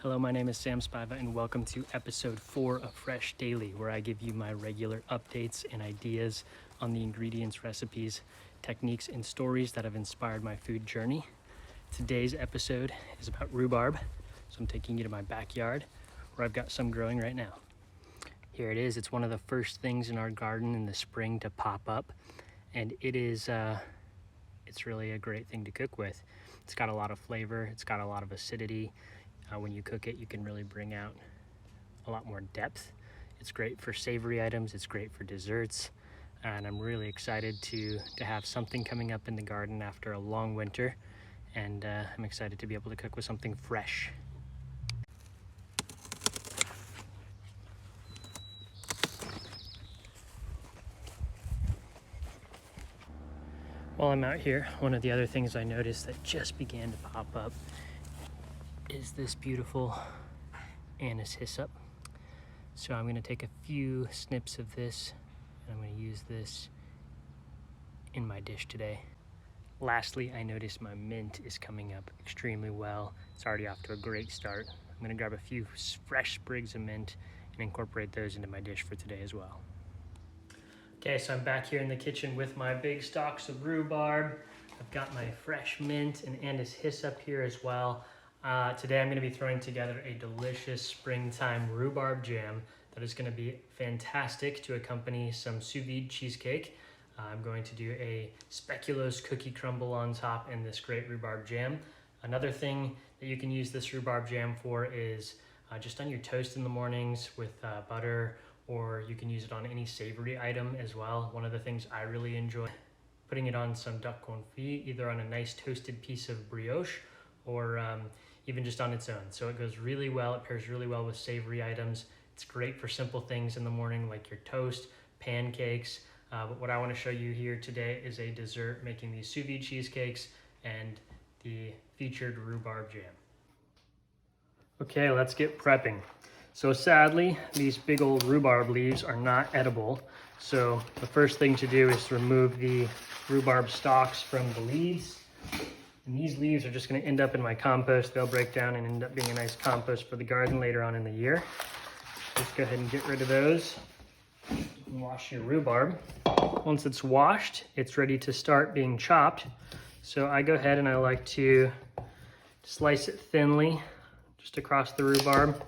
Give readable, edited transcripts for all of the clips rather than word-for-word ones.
Hello, my name is Sam Spiva and welcome to episode 4 of Fresh Daily, where I give you my regular updates and ideas on the ingredients, recipes, techniques, and stories that have inspired my food journey. Today's episode is about rhubarb, so I'm taking you to my backyard where I've got some growing right now. Here it is. It's one of the first things in our garden in the spring to pop up, and it's really a great thing to cook with. It's got a lot of flavor, it's got a lot of acidity. When you cook it, you can really bring out a lot more depth. It's great for savory items, it's great for desserts, and I'm really excited to have something coming up in the garden after a long winter, and I'm excited to be able to cook with something fresh. While I'm out here, one of the other things I noticed that just began to pop up is this beautiful anise hyssop. So I'm going to take a few snips of this and I'm going to use this in my dish today. Lastly, I noticed my mint is coming up extremely well. It's already off to a great start. I'm going to grab a few fresh sprigs of mint and incorporate those into my dish for today as well. Okay, so I'm back here in the kitchen with my big stalks of rhubarb. I've got my fresh mint and anise hyssop here as well. Today I'm going to be throwing together a delicious springtime rhubarb jam that is going to be fantastic to accompany some sous vide cheesecake. I'm going to do a speculoos cookie crumble on top and this great rhubarb jam. Another thing that you can use this rhubarb jam for is just on your toast in the mornings with butter, or you can use it on any savory item as well. One of the things I really enjoy, putting it on some duck confit, either on a nice toasted piece of brioche or even just on its own. So it goes really well, it pairs really well with savory items. It's great for simple things in the morning like your toast, pancakes. But what I want to show you here today is a dessert making these sous vide cheesecakes and the featured rhubarb jam. Okay, let's get prepping. So sadly, these big old rhubarb leaves are not edible. So the first thing to do is to remove the rhubarb stalks from the leaves. And these leaves are just going to end up in my compost. They'll break down and end up being a nice compost for the garden later on in the year. Just go ahead and get rid of those. And wash your rhubarb. Once it's washed, it's ready to start being chopped. So I go ahead and I like to slice it thinly, just across the rhubarb.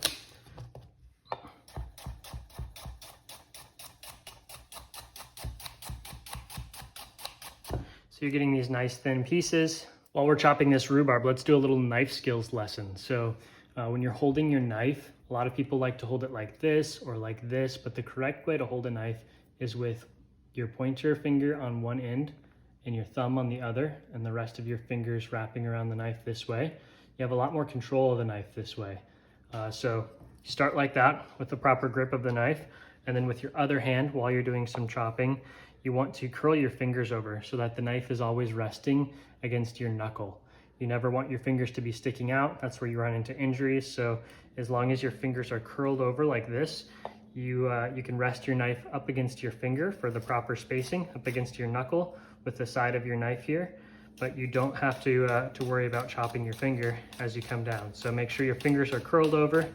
So you're getting these nice thin pieces. While we're chopping this rhubarb, let's do a little knife skills lesson. So when you're holding your knife, a lot of people like to hold it like this or like this, but the correct way to hold a knife is with your pointer finger on one end and your thumb on the other, and the rest of your fingers wrapping around the knife this way. You have a lot more control of the knife this way. So you start like that with the proper grip of the knife, and then with your other hand, while you're doing some chopping, you want to curl your fingers over so that the knife is always resting against your knuckle. You never want your fingers to be sticking out. That's where you run into injuries. So as long as your fingers are curled over like this, you can rest your knife up against your finger for the proper spacing, up against your knuckle with the side of your knife here. But you don't have to worry about chopping your finger as you come down. So make sure your fingers are curled over,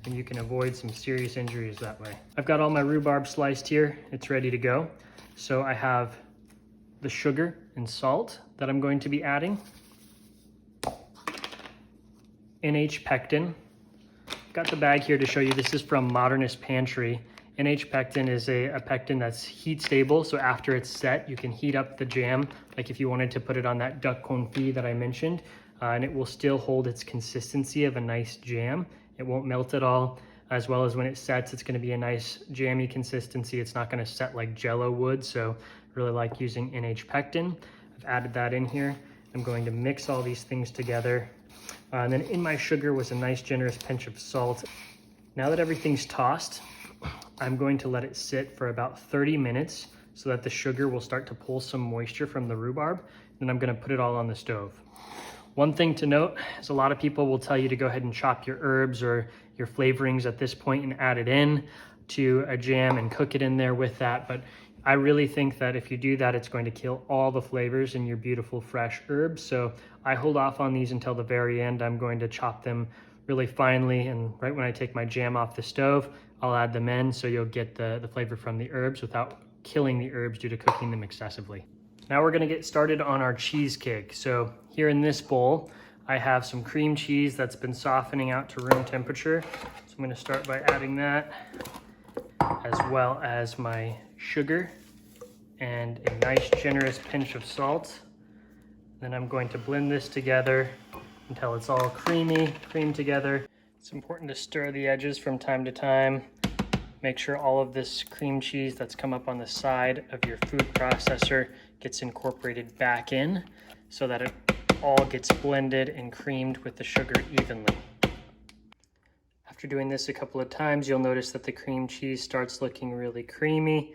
and you can avoid some serious injuries that way. I've got all my rhubarb sliced here. It's ready to go. So I have the sugar and salt that I'm going to be adding. NH pectin. Got the bag here to show you. This is from Modernist Pantry. NH pectin is a pectin that's heat stable, so after it's set, you can heat up the jam, like if you wanted to put it on that duck confit that I mentioned, and it will still hold its consistency of a nice jam. It won't melt at all, as well as when it sets, it's gonna be a nice jammy consistency. It's not gonna set like Jell-O would, so I really like using NH pectin. I've added that in here. I'm going to mix all these things together. And then in my sugar was a nice generous pinch of salt. Now that everything's tossed, I'm going to let it sit for about 30 minutes so that the sugar will start to pull some moisture from the rhubarb. Then I'm gonna put it all on the stove. One thing to note is a lot of people will tell you to go ahead and chop your herbs or your flavorings at this point and add it in to a jam and cook it in there with that. But I really think that if you do that, it's going to kill all the flavors in your beautiful fresh herbs. So I hold off on these until the very end. I'm going to chop them really finely, and right when I take my jam off the stove, I'll add them in so you'll get the flavor from the herbs without killing the herbs due to cooking them excessively. Now we're gonna get started on our cheesecake. So here in this bowl, I have some cream cheese that's been softening out to room temperature. So I'm gonna start by adding that, as well as my sugar and a nice generous pinch of salt. Then I'm going to blend this together until it's all creamed together. It's important to stir the edges from time to time. Make sure all of this cream cheese that's come up on the side of your food processor gets incorporated back in so that it all gets blended and creamed with the sugar evenly. After doing this a couple of times, you'll notice that the cream cheese starts looking really creamy,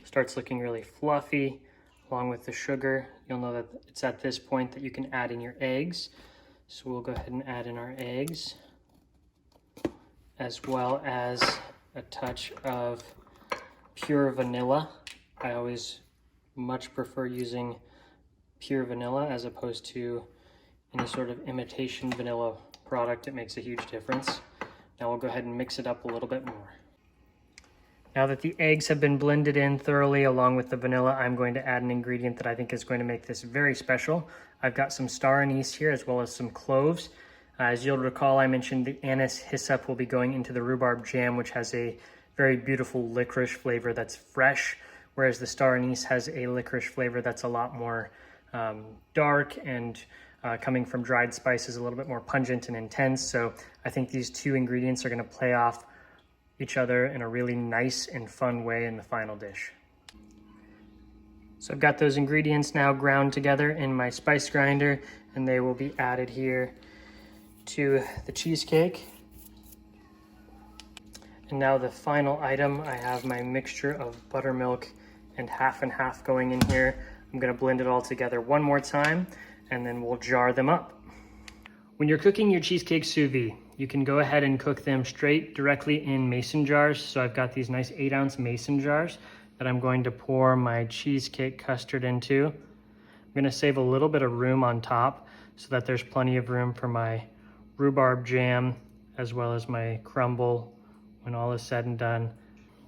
starts looking really fluffy, along with the sugar. You'll know that it's at this point that you can add in your eggs. So we'll go ahead and add in our eggs, as well as a touch of pure vanilla. I always much prefer using pure vanilla as opposed to any sort of imitation vanilla product. It makes a huge difference. Now we'll go ahead and mix it up a little bit more. Now that the eggs have been blended in thoroughly along with the vanilla, I'm going to add an ingredient that I think is going to make this very special. I've got some star anise here as well as some cloves. As you'll recall, I mentioned the anise hyssop will be going into the rhubarb jam, which has a very beautiful licorice flavor that's fresh, whereas the star anise has a licorice flavor that's a lot more dark and coming from dried spices, a little bit more pungent and intense. So I think these two ingredients are going to play off each other in a really nice and fun way in the final dish. So I've got those ingredients now ground together in my spice grinder, and they will be added here to the cheesecake. And now the final item, I have my mixture of buttermilk and half going in here. I'm gonna blend it all together one more time, and then we'll jar them up. When you're cooking your cheesecake sous vide, you can go ahead and cook them straight directly in mason jars. So I've got these nice 8-ounce mason jars that I'm going to pour my cheesecake custard into. I'm gonna save a little bit of room on top so that there's plenty of room for my rhubarb jam as well as my crumble when all is said and done.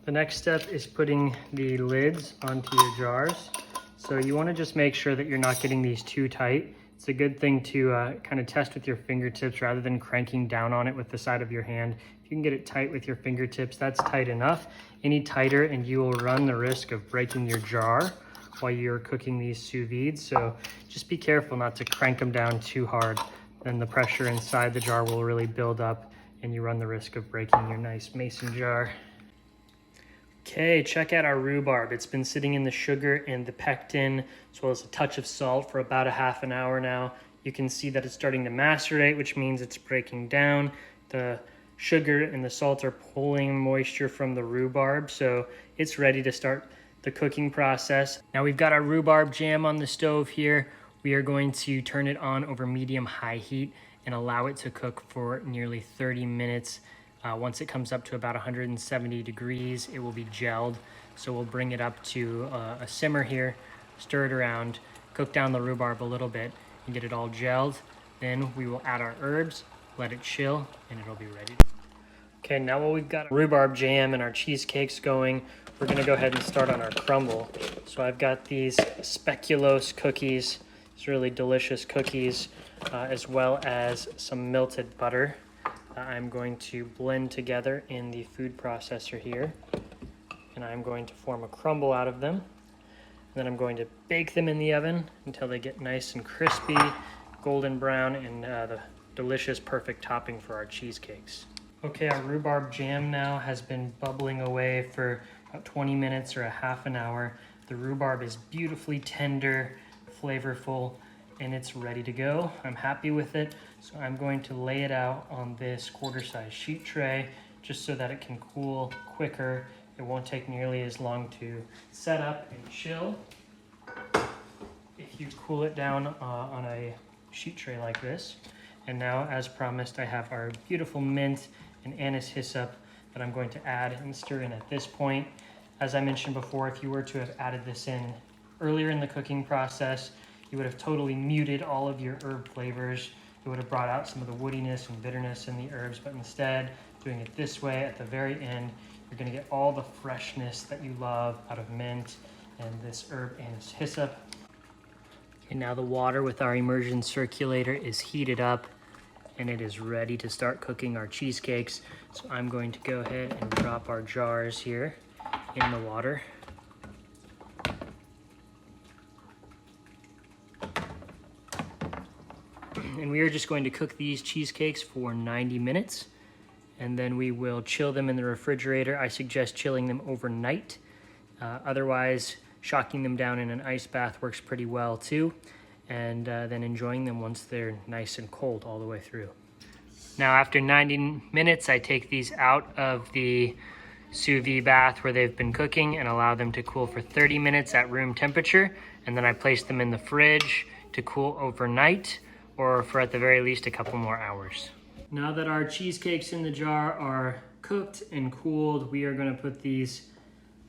The next step is putting the lids onto your jars. So you wanna just make sure that you're not getting these too tight. It's a good thing to kind of test with your fingertips rather than cranking down on it with the side of your hand. If you can get it tight with your fingertips, that's tight enough. Any tighter and you will run the risk of breaking your jar while you're cooking these sous vides. So just be careful not to crank them down too hard. Then the pressure inside the jar will really build up and you run the risk of breaking your nice mason jar. Okay, check out our rhubarb. It's been sitting in the sugar and the pectin, as well as a touch of salt for about a half an hour now. You can see that it's starting to macerate, which means it's breaking down. The sugar and the salt are pulling moisture from the rhubarb, so it's ready to start the cooking process. Now we've got our rhubarb jam on the stove here. We are going to turn it on over medium-high heat and allow it to cook for nearly 30 minutes. Once it comes up to about 170 degrees, it will be gelled. So we'll bring it up to a simmer here, stir it around, cook down the rhubarb a little bit and get it all gelled. Then we will add our herbs, let it chill, and it'll be ready. Okay, now while we've got rhubarb jam and our cheesecakes going, we're gonna go ahead and start on our crumble. So I've got these speculoos cookies, these really delicious cookies, as well as some melted butter. I'm going to blend together in the food processor here, and I'm going to form a crumble out of them. And then I'm going to bake them in the oven until they get nice and crispy, golden brown, and the delicious, perfect topping for our cheesecakes. Okay, our rhubarb jam now has been bubbling away for about 20 minutes or a half an hour. The rhubarb is beautifully tender, flavorful, and it's ready to go. I'm happy with it. So I'm going to lay it out on this quarter-size sheet tray just so that it can cool quicker. It won't take nearly as long to set up and chill if you cool it down on a sheet tray like this. And now, as promised, I have our beautiful mint and anise hyssop that I'm going to add and stir in at this point. As I mentioned before, if you were to have added this in earlier in the cooking process, you would have totally muted all of your herb flavors. It it would have brought out some of the woodiness and bitterness in the herbs, but instead, doing it this way at the very end, you're gonna get all the freshness that you love out of mint and this herb anise hyssop. And now the water with our immersion circulator is heated up and it is ready to start cooking our cheesecakes. So I'm going to go ahead and drop our jars here in the water. And we are just going to cook these cheesecakes for 90 minutes. And then we will chill them in the refrigerator. I suggest chilling them overnight. Otherwise, shocking them down in an ice bath works pretty well too. And then enjoying them once they're nice and cold all the way through. Now after 90 minutes, I take these out of the sous vide bath where they've been cooking and allow them to cool for 30 minutes at room temperature. And then I place them in the fridge to cool overnight, or for at the very least a couple more hours. Now that our cheesecakes in the jar are cooked and cooled, we are gonna put these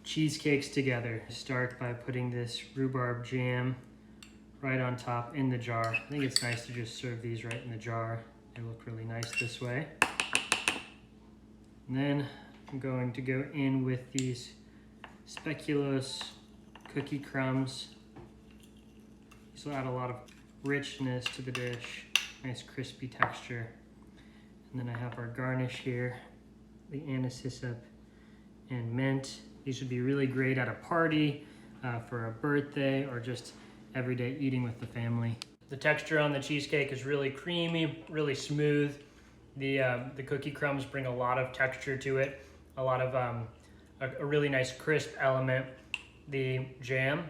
cheesecakes together. Start by putting this rhubarb jam right on top in the jar. I think it's nice to just serve these right in the jar. They look really nice this way. And then I'm going to go in with these speculoos cookie crumbs. These will add a lot of richness to the dish, nice crispy texture. And then I have our garnish here, the anise hyssop and mint. These would be really great at a party, for a birthday, or just everyday eating with the family. The texture on the cheesecake is really creamy, really smooth. The cookie crumbs bring a lot of texture to it, a lot of a really nice crisp element. The jam,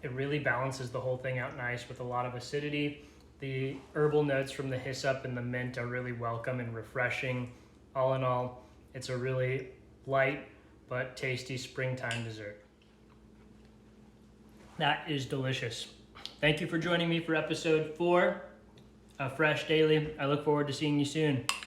it really balances the whole thing out nice with a lot of acidity. The herbal notes from the hyssop and the mint are really welcome and refreshing. All in all, it's a really light but tasty springtime dessert. That is delicious. Thank you for joining me for episode 4 of Fresh Daily. I look forward to seeing you soon.